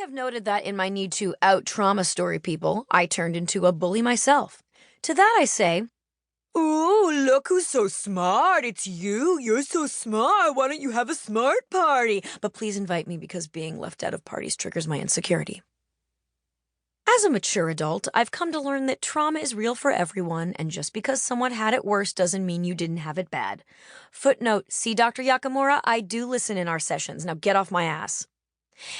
have noted that in my need to out-trauma story people, I turned into a bully myself. To that I say, "Ooh, look who's so smart. It's you. You're so smart. Why don't you have a smart party? But please invite me because being left out of parties triggers my insecurity." As a mature adult, I've come to learn that trauma is real for everyone, and just because someone had it worse doesn't mean you didn't have it bad. Footnote, see Dr. Yakamura, I do listen in our sessions. Now get off my ass.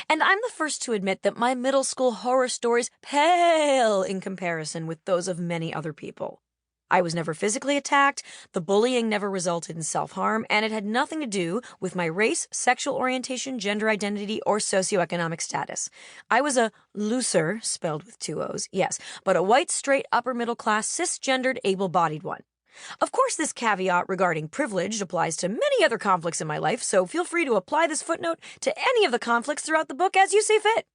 And I'm the first to admit that my middle school horror stories pale in comparison with those of many other people. I was never physically attacked, the bullying never resulted in self-harm, and it had nothing to do with my race, sexual orientation, gender identity, or socioeconomic status. I was a loser, spelled with 2 O's, yes, but a white, straight, upper-middle-class, cisgendered, able-bodied one. Of course, this caveat regarding privilege applies to many other conflicts in my life, so feel free to apply this footnote to any of the conflicts throughout the book as you see fit.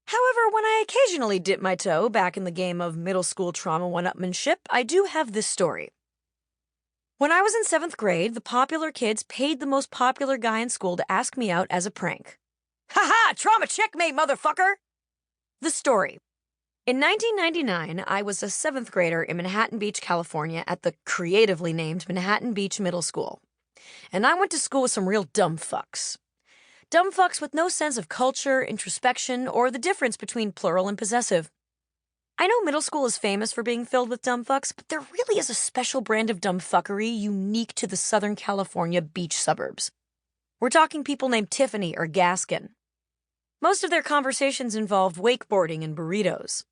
However, when I occasionally dip my toe back in the game of middle school trauma one-upmanship, I do have this story. When I was in 7th grade, the popular kids paid the most popular guy in school to ask me out as a prank. Ha-ha! Trauma checkmate, motherfucker! The story. In 1999, I was a 7th grader in Manhattan Beach, California at the creatively named Manhattan Beach Middle School. And I went to school with some real dumb fucks. Dumb fucks with no sense of culture, introspection, or the difference between plural and possessive. I know middle school is famous for being filled with dumb fucks, but there really is a special brand of dumb fuckery unique to the Southern California beach suburbs. We're talking people named Tiffany or Gaskin. Most of their conversations involved wakeboarding and burritos.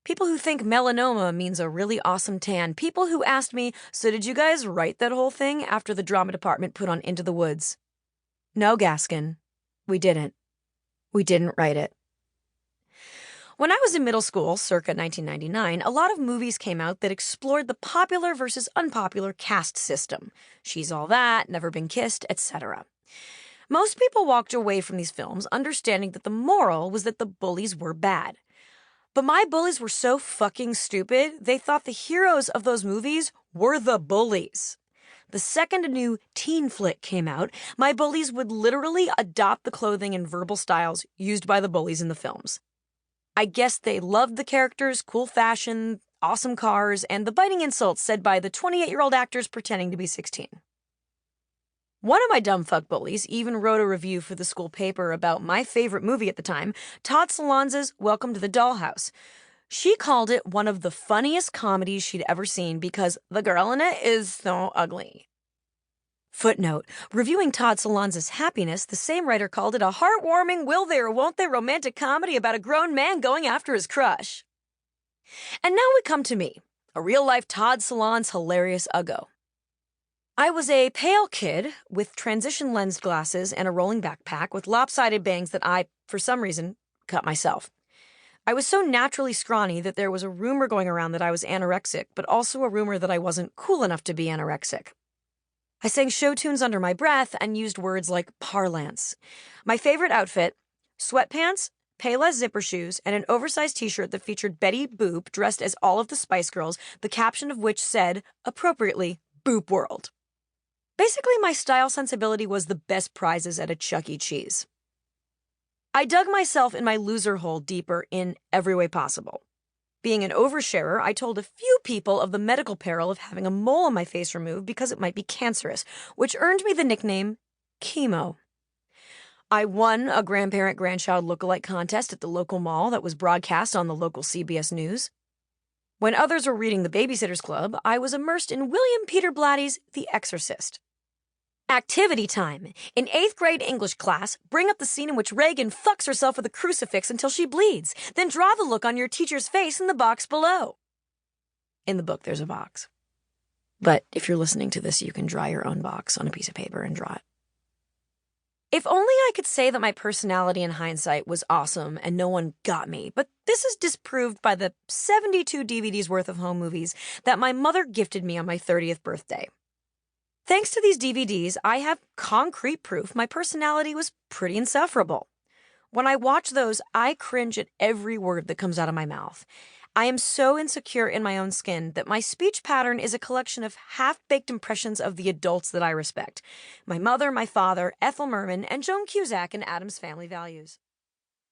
People who think melanoma means a really awesome tan. People who asked me, so did you guys write that whole thing after the drama department put on Into the Woods? No, Gaskin. We didn't. We didn't write it. When I was in middle school, circa 1999, a lot of movies came out that explored the popular versus unpopular caste system. She's All That, Never Been Kissed, etc. Most people walked away from these films understanding that the moral was that the bullies were bad. But my bullies were so fucking stupid, they thought the heroes of those movies were the bullies. The second a new teen flick came out, my bullies would literally adopt the clothing and verbal styles used by the bullies in the films. I guess they loved the characters, cool fashion, awesome cars, and the biting insults said by the 28-year-old actors pretending to be 16. One of my dumb fuck bullies even wrote a review for the school paper about my favorite movie at the time, Todd Solondz's Welcome to the Dollhouse. She called it one of the funniest comedies she'd ever seen because the girl in it is so ugly. Footnote, reviewing Todd Solondz's Happiness, the same writer called it a heartwarming, will they or won't they romantic comedy about a grown man going after his crush. And now we come to me, a real-life Todd Solondz hilarious uggo. I was a pale kid with transition-lensed glasses and a rolling backpack with lopsided bangs that I, for some reason, cut myself. I was so naturally scrawny that there was a rumor going around that I was anorexic, but also a rumor that I wasn't cool enough to be anorexic. I sang show tunes under my breath and used words like parlance. My favorite outfit, sweatpants, Payless zipper shoes, and an oversized t-shirt that featured Betty Boop dressed as all of the Spice Girls, the caption of which said, appropriately, Boop World. Basically, my style sensibility was the best prizes at a Chuck E. Cheese. I dug myself in my loser hole deeper in every way possible. Being an oversharer, I told a few people of the medical peril of having a mole on my face removed because it might be cancerous, which earned me the nickname Chemo. I won a grandparent-grandchild lookalike contest at the local mall that was broadcast on the local CBS News. When others were reading The Babysitter's Club, I was immersed in William Peter Blatty's The Exorcist. Activity time. In 8th grade English class, bring up the scene in which Reagan fucks herself with a crucifix until she bleeds. Then draw the look on your teacher's face in the box below. In the book, there's a box. But if you're listening to this, you can draw your own box on a piece of paper and draw it. If only I could say that my personality in hindsight was awesome and no one got me, but this is disproved by the 72 DVDs worth of home movies that my mother gifted me on my 30th birthday. Thanks to these DVDs, I have concrete proof my personality was pretty insufferable. When I watch those, I cringe at every word that comes out of my mouth. I am so insecure in my own skin that my speech pattern is a collection of half-baked impressions of the adults that I respect. My mother, my father, Ethel Merman, and Joan Cusack in Addams Family Values.